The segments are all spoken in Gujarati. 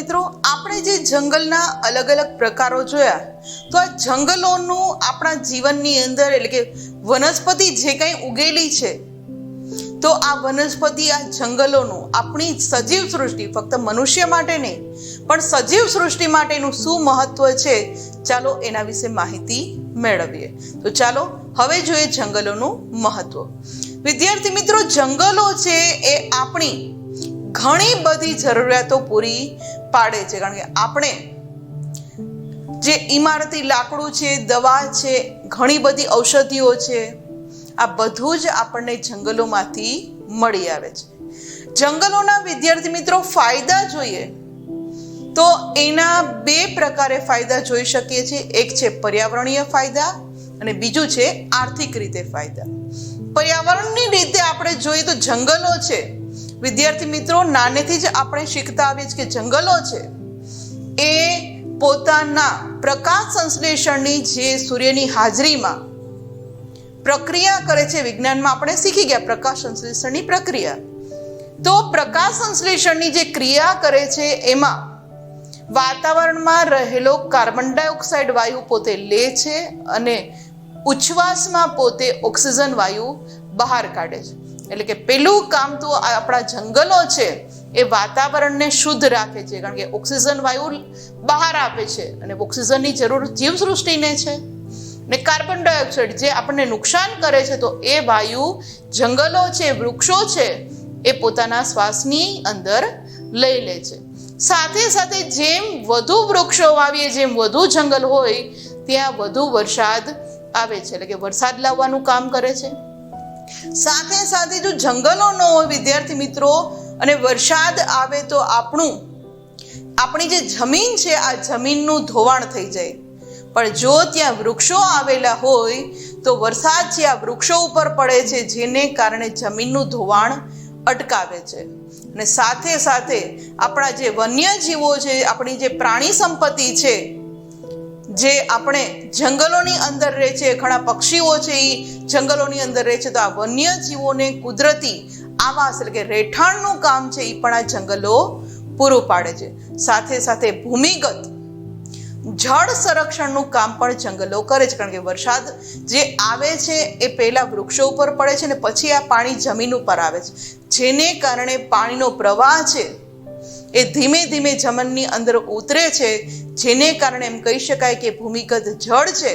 મિત્રો, આપણે જે જંગલના અલગ અલગ પ્રકારો જોયા, તો આ જંગલોનું આપણા જીવનની અંદર એટલે કે વનસ્પતિ જે કંઈ ઉગેલી છે, તો આ વનસ્પતિ, આ જંગલોનું આપણી સજીવ સૃષ્ટિ, ફક્ત મનુષ્ય માટે નહીં પણ સજીવ સૃષ્ટિ માટેનું શું મહત્વ છે, ચાલો એના વિશે માહિતી મેળવીએ. તો ચાલો હવે જોઈએ જંગલોનું મહત્વ. વિદ્યાર્થી મિત્રો, જંગલો છે એ આપણી ઘણી બધી જરૂરિયાતો પૂરી પાડે છે. કારણ કે આપણે જે ઇમારતી લાકડું છે, દવા છે, ઘણી બધી ઔષધિઓ છે, આ બધું જ આપણને જંગલોમાંથી મળી આવે છે. જંગલોના વિદ્યાર્થી મિત્રો ફાયદા જોઈએ તો એના બે પ્રકારે ફાયદા જોઈ શકીએ છીએ. એક છે પર્યાવરણીય ફાયદા અને બીજું છે આર્થિક રીતે ફાયદા. પર્યાવરણની રીતે આપણે જોઈએ તો જંગલો છે વિદ્યાર્થી મિત્રો, નાનેથી જ આપણે શીખતા આવીએ છીએ કે જંગલો છે એ પોતાના પ્રકાશ સંશ્લેષણની જે સૂર્યની હાજરીમાં પ્રક્રિયા કરે છે. વિજ્ઞાનમાં આપણે શીખી ગયા પ્રકાશ સંશ્લેષણની પ્રક્રિયા. તો પ્રકાશ સંશ્લેષણની જે ક્રિયા કરે છે એમાં વાતાવરણમાં રહેલો કાર્બન ડાયોક્સાઇડ વાયુ પોતે લે છે અને ઉચ્છ્વાસમાં પોતે ઓક્સિજન વાયુ બહાર કાઢે છે. એટલે કે પેલું કામ તો આપણા જંગલો છે એ વાતાવરણને શુદ્ધ રાખે છે, કારણ કે ઓક્સિજન વાયુ બહાર આપે છે અને ઓક્સિજનની જરૂર જીવસૃષ્ટિને છે. ને કાર્બન ડાયોક્સાઇડ જે આપણને નુકસાન કરે છે, તો એ વાયુ જંગલો છે, વૃક્ષો છે એ પોતાના શ્વાસની અંદર લઈ લે છે. સાથે સાથે જેમ વધુ વૃક્ષો વાવીએ, જેમ વધુ જંગલ હોય ત્યાં વધુ વરસાદ આવે છે, એટલે કે વરસાદ લાવવાનું કામ કરે છે. સાથે સાથે જો જંગલો ન હોય વિદ્યાર્થી મિત્રો અને વરસાદ આવે તો આપણી જે જમીન છે આ જમીનનું ધોવાણ થઈ જાય. પણ જો ત્યાં વૃક્ષો આવેલા હોય તો વરસાદ છે આ વૃક્ષો ઉપર પડે છે, જેને કારણે જમીનનું ધોવાણ અટકાવે છે. અને સાથે સાથે આપણા જે વન્યજીવો છે, આપણી જે પ્રાણી સંપત્તિ છે, જે આપણે જંગલોની અંદર રહે છે, ઘણા પક્ષીઓ છે એ જંગલોની અંદર રહે છે, તો આ વન્યજીવોને કુદરતી આવાસ એટલે કે રહેઠાણનું કામ છે એ પણ આ જંગલો પૂરું પાડે છે. સાથે સાથે ભૂમિગત જળ સંરક્ષણનું કામ પણ જંગલો કરે છે, કારણ કે વરસાદ જે આવે છે એ પહેલા વૃક્ષો ઉપર પડે છે અને પછી આ પાણી જમીન ઉપર આવે છે, જેને કારણે પાણીનો પ્રવાહ છે એ ધીમે ધીમે જમીનની અંદર ઉતરે છે, જેને કારણે એમ કહી શકાય કે ભૂમિગત જળ છે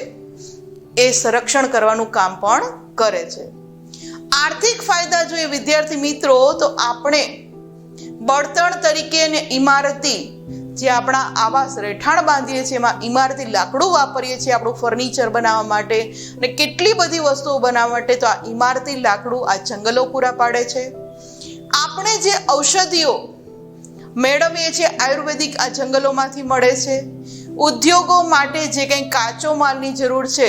એ સંરક્ષણ કરવાનું કામ પણ કરે છે. આર્થિક ફાયદા જોઈએ વિદ્યાર્થી મિત્રો તો આપણે બળતણ તરીકે અને ઇમારતી જે આપણા આવાસ રહેઠાણ બાંધીએ છીએ એમાં ઇમારતી લાકડું વાપરીએ છીએ આપણું ફર્નિચર બનાવવા માટે અને કેટલી બધી વસ્તુઓ બનાવવા માટે, તો આ ઇમારતી લાકડું આ જંગલો પૂરા પાડે છે. આપણે જે ઔષધિઓ મેળવીએ છીએ આયુર્વેદિક આ જંગલોમાંથી મળે છે. ઉદ્યોગો માટે જે કંઈ કાચો માલની જરૂર છે,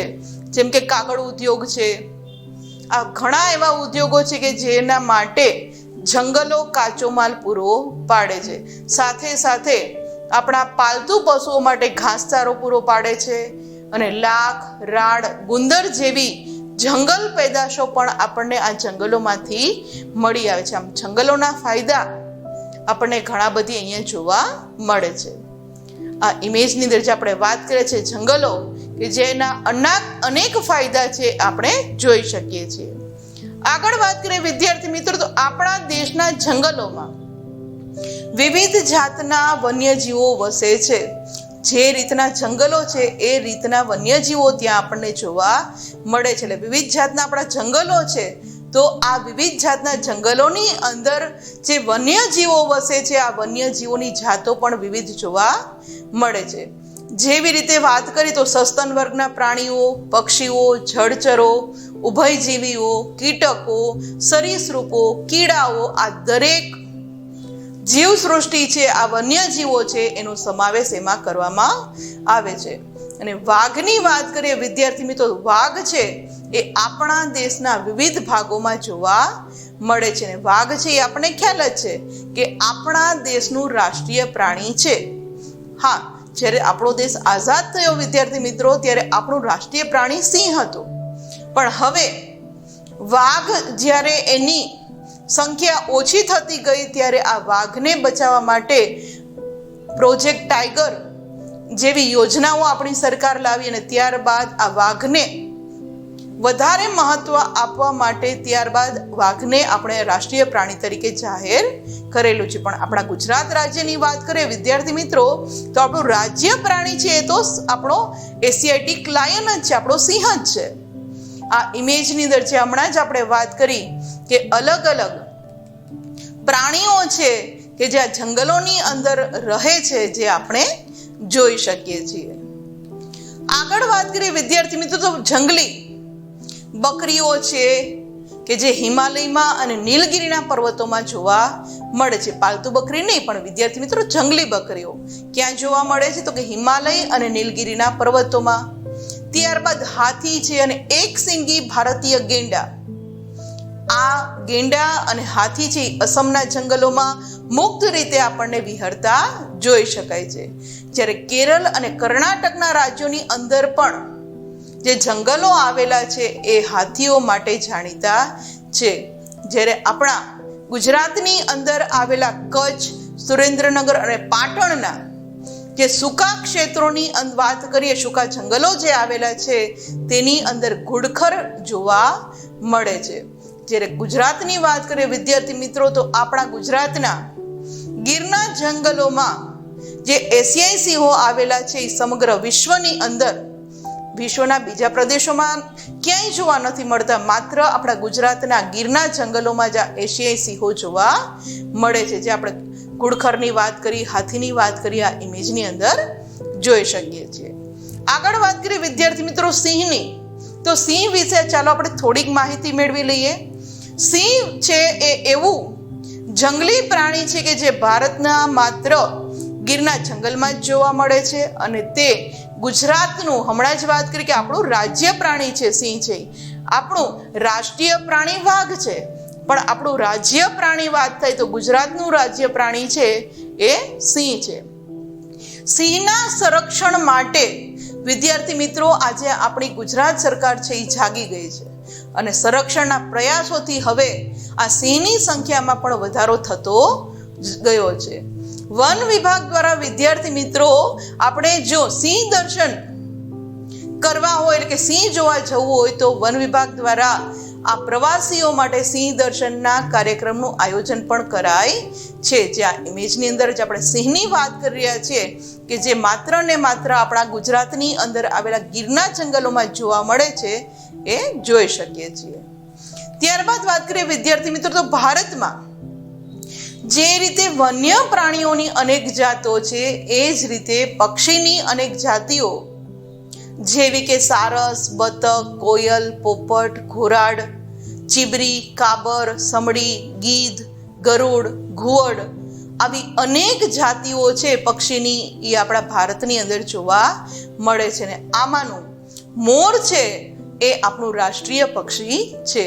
જેમ કે કાગળ ઉદ્યોગ છે, આ ઘણા એવા ઉદ્યોગો છે કે જેના માટે જંગલો કાચો માલ પૂરો પાડે છે. સાથે સાથે આપણા પાલતુ પશુઓ માટે ઘાસચારો પૂરો પાડે છે અને લાખ, રાડ, ગુંદર જેવી જંગલ પેદાશો પણ આપણને આ જંગલોમાંથી મળી આવે છે. આમ જંગલોના ફાયદા આપણને ઘણા બધી અહીંયા જોવા મળે છે. આ ઇમેજની અંદર જે આપણે વાત કરીએ છીએ જંગલો કે જેના અનેક ફાયદા છે આપણે જોઈ શકીએ છીએ. આગળ વાત કરીએ વિદ્યાર્થી મિત્રો તો આપણા દેશના જંગલોમાં વિવિધ જાતના વન્યજીવો વસે છે. જે રીતના જંગલો છે એ રીતના વન્યજીવો ત્યાં આપણને જોવા મળે છે. એટલે વિવિધ જાતના આપણા જંગલો છે, તો આ વિવિધ જાતના જંગલોની અંદર જે વન્યજીવો વસે છે આ વન્યજીવોની જાતો પણ વિવિધ જોવા મળે છે. જેવી રીતે વાત કરીએ તો સસ્તન વર્ગના પ્રાણીઓ, પક્ષીઓ, જળચરો, ઉભયજીવીઓ, કીટકો, સરીસૃપો, કીડાઓ, આ દરેક જીવસૃષ્ટિ છે આ વન્યજીવો છે એનો સમાવેશ એમાં કરવામાં આવે છે. અને વાઘની વાત કરીએ વિદ્યાર્થી મિત્રો, વાઘ છે એ આપણા દેશના વિવિધ ભાગોમાં જોવા મળે છે. અને વાઘ છે એ આપણને ખ્યાલ જ છે કે આપણા દેશનું રાષ્ટ્રીય પ્રાણી છે. હા, જ્યારે આપણો દેશ આઝાદ થયો વિદ્યાર્થી મિત્રો ત્યારે આપણું રાષ્ટ્રીય પ્રાણી સિંહ હતું. પણ હવે વાઘ જ્યારે એની સંખ્યા ઓછી થતી ગઈ ત્યારે આ વાઘને બચાવવા માટે પ્રોજેક્ટ ટાઈગર જેવી યોજનાઓ આપણી સરકાર લાવી અને ત્યારબાદ આ વાઘને વધારે મહત્વ આપવા માટે ત્યારબાદ વાઘને આપણે રાષ્ટ્રીય પ્રાણી તરીકે જાહેર કરેલું છે. પણ આપણા ગુજરાત રાજ્યની વાત કરીએ વિદ્યાર્થી મિત્રો, તો આપણું રાજ્ય પ્રાણી છે એ તો આપણો એશિયાટિક લાયન જ છે, આપણો સિંહ જ છે. આ ઇમેજની અંદર છે હમણાં જ આપણે વાત કરી કે અલગ અલગ પ્રાણીઓ છે કે જે આ જંગલોની અંદર રહે છે, જે આપણે જોઈ શકીએ છીએ. આગળ વાત કરીએ વિદ્યાર્થી મિત્રો, તો જંગલી બકરીઓ છે કે જે હિમાલયમાં અને નીલગિરીના પર્વતોમાં જોવા મળે છે. પાલતુ બકરી નહીં, પણ વિદ્યાર્થી મિત્રો જંગલી બકરીઓ ક્યાં જોવા મળે છે? તો કે હિમાલય અને નીલગિરીના પર્વતોમાં. ત્યારબાદ હાથી છે અને એક સિંગી ભારતીય ગેંડા. આ ગેંડા અને હાથી છે અસમના જંગલોમાં મુક્ત રીતે આપણને વિહરતા જોઈ શકાય છે. જ્યારે કેરળ અને કર્ણાટકના રાજ્યોની અંદર પણ જે જંગલો આવેલા છે એ હાથીઓ માટે જાણીતા છે. જ્યારે આપણા ગુજરાતની અંદર આવેલા કચ્છ, સુરેન્દ્રનગર અને પાટણના જે સૂકા ક્ષેત્રોની વાત કરીએ, સૂકા જંગલો જે આવેલા છે તેની અંદર ઘુડખર જોવા મળે છે. જ્યારે ગુજરાતની વાત કરીએ વિદ્યાર્થી મિત્રો, તો આપણા ગુજરાતના ગીરના જંગલોમાં જે એશિયાઈ સિંહો આવેલા છે એ સમગ્ર વિશ્વની અંદર વિશ્વના બીજા પ્રદેશોમાં ક્યાંય જોવા નથી મળતા. માત્ર આપણા ગુજરાતના ગીરના જંગલોમાં જ એશિયાઈ સિંહો જોવા મળે છે. જે આપણે ઘુડખરની વાત કરી, હાથીની વાત કરી, આ ઇમેજની અંદર જોઈ શકીએ છીએ. આગળ વાત કરીએ વિદ્યાર્થી મિત્રો સિંહની, તો સિંહ વિશે ચાલો આપણે થોડીક માહિતી મેળવી લઈએ. સિંહ છે એ એવું જંગલી પ્રાણી છે કે જે ભારતના માત્ર ગીરના જંગલમાં જ જોવા મળે છે અને તે ગુજરાતનું, હમણાં જ વાત કરી કે આપણું રાજ્ય પ્રાણી છે સિંહ છે. આપણું રાષ્ટ્રીય પ્રાણી વાઘ છે, પણ આપણું રાજ્ય પ્રાણી વાત થાય તો ગુજરાતનું રાજ્ય પ્રાણી છે એ સિંહ છે. સિંહના સંરક્ષણ માટે વિદ્યાર્થી મિત્રો આજે આપણી ગુજરાત સરકાર છે એ જાગી ગઈ છે અને સંરક્ષણના પ્રયાસોથી હવે આ સિંહની સંખ્યામાં પણ વધારો થતો ગયો છે. વન વિભાગ દ્વારા વિદ્યાર્થી મિત્રો આપણે જો સિંહ દર્શન કરવા હોય એટલે કે સિંહ જોવા જવું હોય તો વન વિભાગ દ્વારા આ પ્રવાસીઓ માટે સિંહ દર્શનના કાર્યક્રમનું આયોજન પણ કરાય છે. જે આ ઇમેજની અંદર જ આપણે સિંહની વાત કરી રહ્યા છીએ કે જે માત્ર ને માત્ર આપણા ગુજરાતની અંદર આવેલા ગીરના જંગલોમાં જોવા મળે છે એ જોઈ શકીએ છીએ. ત્યારબાદ વાત કરીએ વિદ્યાર્થી મિત્રો, તો ભારતમાં જે રીતે વન્ય પ્રાણીઓની અનેક જાતો છે એ જ રીતે પક્ષીની અનેક જાતિઓ જેવી કે સારસ, બતક, કોયલ, પોપટ, ઘોરાડ, ચીબરી, કાબર, સમડી, ગીધ, ગરુડ, ઘુવડ આવી અનેક જાતિઓ છે પક્ષીની એ આપણા ભારતની અંદર જોવા મળે છે. ને આમાંનું મોર છે એ આપણું રાષ્ટ્રીય પક્ષી છે.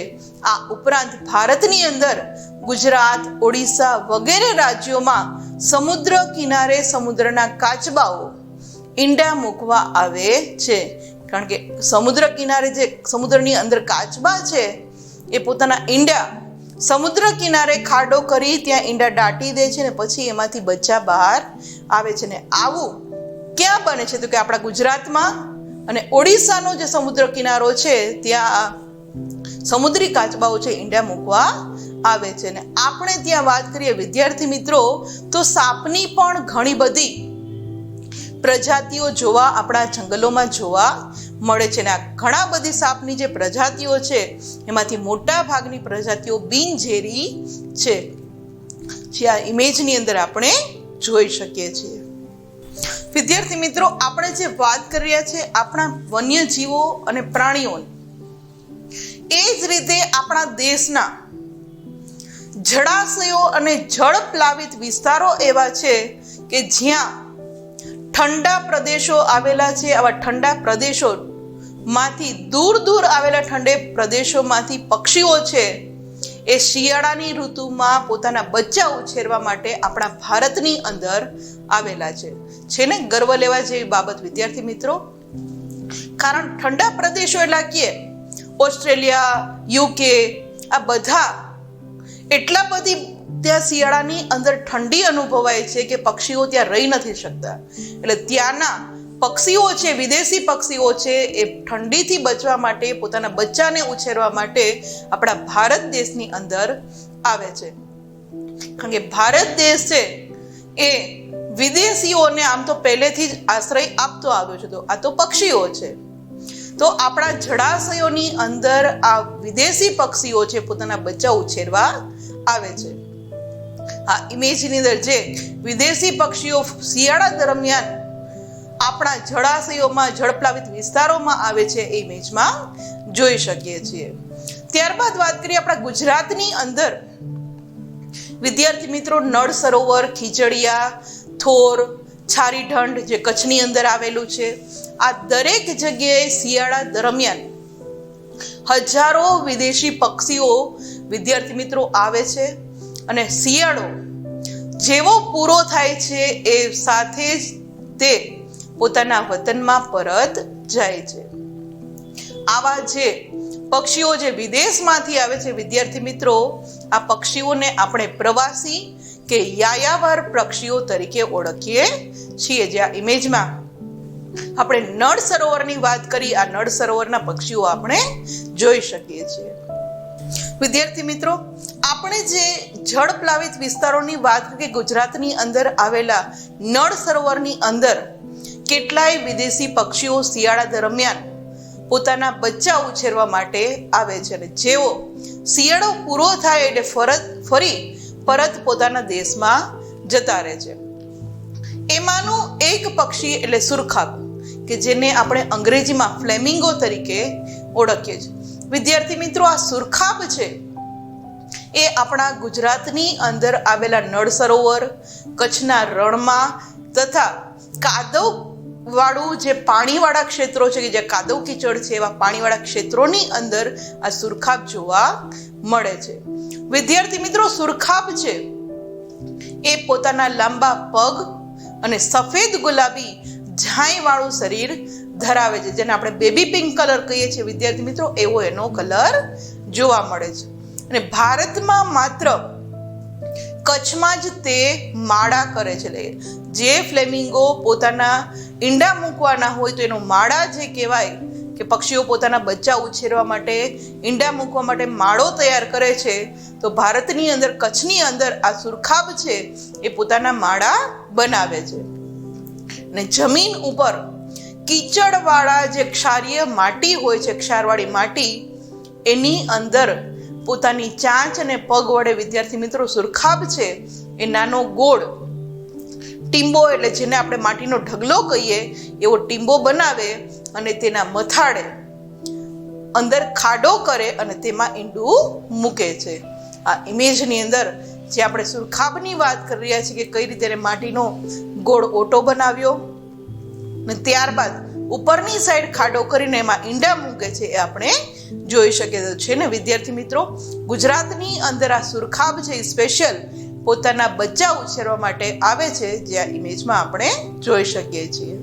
આ ઉપરાંત ભારતની અંદર ગુજરાત, ઓડિશા વગેરે રાજ્યોમાં સમુદ્ર કિનારે સમુદ્રના કાચબાઓ ઈંડા મૂકવા આવે છે. કારણ કે સમુદ્ર કિનારે જે સમુદ્રની અંદર કાચબા છે એ પોતાના ઈંડા સમુદ્ર કિનારે ખાડો કરી ત્યાં ઈંડા દાટી દે છે ને પછી એમાંથી બચ્ચા બહાર આવે છે. ને આવું ક્યાં બને છે? તો કે આપણા ગુજરાતમાં અને ઓડિશાનો જે સમુદ્ર કિનારો છે ત્યાં સમુદ્રી કાચબાઓ છે ઈંડા મૂકવા આવે છે. ને આપણે ત્યાં વાત કરીએ વિદ્યાર્થી મિત્રો, તો સાપની પણ ઘણી બધી પ્રજાતિઓ જોવા આપણા જંગલોમાં જોવા મળે છે. ને આ ઘણા બધી સાપની જે પ્રજાતિઓ છે એમાંથી મોટા ભાગની પ્રજાતિઓ બિનઝેરી છે, જે આ ઇમેજની અંદર આપણે જોઈ શકીએ છીએ. વિદ્યાર્થી મિત્રો આપણે જે વાત કરી રહ્યા છે આપણા વન્યજીવો અને પ્રાણીઓની, એ જ રીતે આપણા દેશના જળાશયો અને જળ પ્લાવિત વિસ્તારો એવા છે કે જ્યાં ઠંડા પ્રદેશો આવેલા છે. આવા ઠંડા પ્રદેશોમાંથી દૂર દૂર આવેલા ઠંડે પ્રદેશોમાંથી પક્ષીઓ છે એ શિયાળાની ઋતુમાં પોતાના બચ્ચા ઉછેરવા માટે આપણા ભારતની અંદર આવેલા છે ને ગર્વ લેવા જેવી બાબત વિદ્યાર્થી મિત્રો. કારણ ઠંડા પ્રદેશો એટલે કે ઓસ્ટ્રેલિયા, યુકે આ બધા એટલા બધી ત્યાં શિયાળાની અંદર ઠંડી અનુભવાય છે કે પક્ષીઓ ત્યાં રહી નથી શકતા, એટલે ત્યાંના પક્ષીઓ છે, વિદેશી પક્ષીઓ છે, એ ઠંડીથી બચવા માટે, પોતાના બચ્ચાને ઉછેરવા માટે આપણા ભારત દેશની અંદર આવે છે. કારણ કે ભારત દેશ છે એ વિદેશીઓને આમ તો પહેલેથી જ આશ્રય આપતો આવ્યો છે. તો આ તો પક્ષીઓ છે, તો આપણા જળાશયોની અંદર આ વિદેશી પક્ષીઓ છે પોતાના બચ્ચા ઉછેરવા આવે છે. આ ઇમેજની અંદર જે વિદેશી પક્ષીઓ શિયાળા દરમિયાન આપણા જળાશયોમાં, જળપ્લાવિત વિસ્તારોમાં આવે છે એ ઇમેજમાં જોઈ શકીએ છીએ. ત્યારબાદ વાત કરીએ આપણા ગુજરાતની અંદર. વિદ્યાર્થી મિત્રો, નળ સરોવર, ખીજડીયા, થોર, છારીઢંઢ જે કચ્છની અંદર આવેલું છે, આ દરેક જગ્યાએ શિયાળા દરમિયાન હજારો વિદેશી પક્ષીઓ વિદ્યાર્થી મિત્રો આવે છે અને શિયાળો જેવો પૂરો થાય છે એ સાથે જ તે પોતાના વતનમાં પરત જાય છે. આવા જે પક્ષીઓ જે વિદેશમાંથી આવે છે વિદ્યાર્થી મિત્રો, આ પક્ષીઓને આપણે પ્રવાસી કે યાયાવર પક્ષીઓ તરીકે ઓળખીએ છીએ. જે આ ઇમેજમાં આપણે નળ સરોવરની વાત કરી, આ નળ સરોવરના પક્ષીઓ આપણે જોઈ શકીએ છીએ. વિદ્યાર્થી મિત્રો, આપણે જે જળપ્લાવિત વિસ્તારોની વાત કરીએ, ગુજરાતની અંદર આવેલા નળ સરોવરની અંદર કેટલાય વિદેશી પક્ષીઓ શિયાળા દરમિયાન પોતાના બચ્ચા ઉછેરવા માટે આવે છે અને જેઓ શિયાળો પૂરો થાય એટલે ફરી પરત પોતાના દેશમાં જતા રહે છે. એમાંનું એક પક્ષી એટલે સુરખાબ, કે જેને આપણે અંગ્રેજીમાં ફ્લેમિંગો તરીકે ઓળખીએ છીએ. વિદ્યાર્થી મિત્રો, આ સુરખાબ છે એ આપણા ગુજરાતની અંદર આવેલા નળ સરોવર, કચ્છના રણમાં તથા કાદવ વાળું જે પાણીવાળા ક્ષેત્રો છે કે જે કાદવ કીચડ છે એવા પાણીવાળા ક્ષેત્રોની અંદર આ સુરખાબ જોવા મળે છે. વિદ્યાર્થી મિત્રો, સુરખાબ છે એ પોતાના લાંબા પગ અને સફેદ ગુલાબી ઝાંય વાળું શરીર ધરાવે છે, જેને આપણે બેબી પિંક કલર કહીએ છીએ વિદ્યાર્થી મિત્રો, એવો એનો કલર જોવા મળે છે. અને ભારતમાં માત્ર કચ્છમાં જ તે માળા કરે છે. જે ફ્લેમિંગો પોતાના ઈંડા મૂકવાના હોય તો એનો માળા જે કહેવાય કે પક્ષીઓ પોતાના બચ્ચા ઉછેરવા માટે, ઈંડા મૂકવા માટે માળો તૈયાર કરે છે, તો ભારતની અંદર, કચ્છની અંદર આ સુરખાબ છે એ પોતાના માળા બનાવે છે. અને જમીન ઉપર કીચડવાળા જે ક્ષારીય માટી હોય છે, ક્ષારવાળી માટી, એની અંદર પોતાની ચાંચ અને પગ વડે વિદ્યાર્થી મિત્રો સુરખાબ છે એ નાનો ગોળ ટીંબો, એટલે જેને આપણે માટીનો ઢગલો કહીએ એવો ટીંબો બનાવે અને તેના મથાળે અંદર ખાડો કરે અને તેમાં ઈંડું મૂકે છે. આ ઇમેજની અંદર જે આપણે સુરખાબની વાત કરી રહ્યા છીએ કે કઈ રીતે માટીનો ગોળ ઓટો બનાવ્યો અને ત્યારબાદ ઉપરની સાઈડ ખાડો કરીને એમાં ઈંડા મૂકે છે એ આપણે જોઈ શકીએ છીએ ને વિદ્યાર્થી મિત્રો. ગુજરાતની અંદર આ સુરખાબ છે એ સ્પેશિયલ પોતાના બચ્ચા ઉછેરવા માટે આવે છે, જે આ ઇમેજમાં આપણે જોઈ શકીએ છીએ.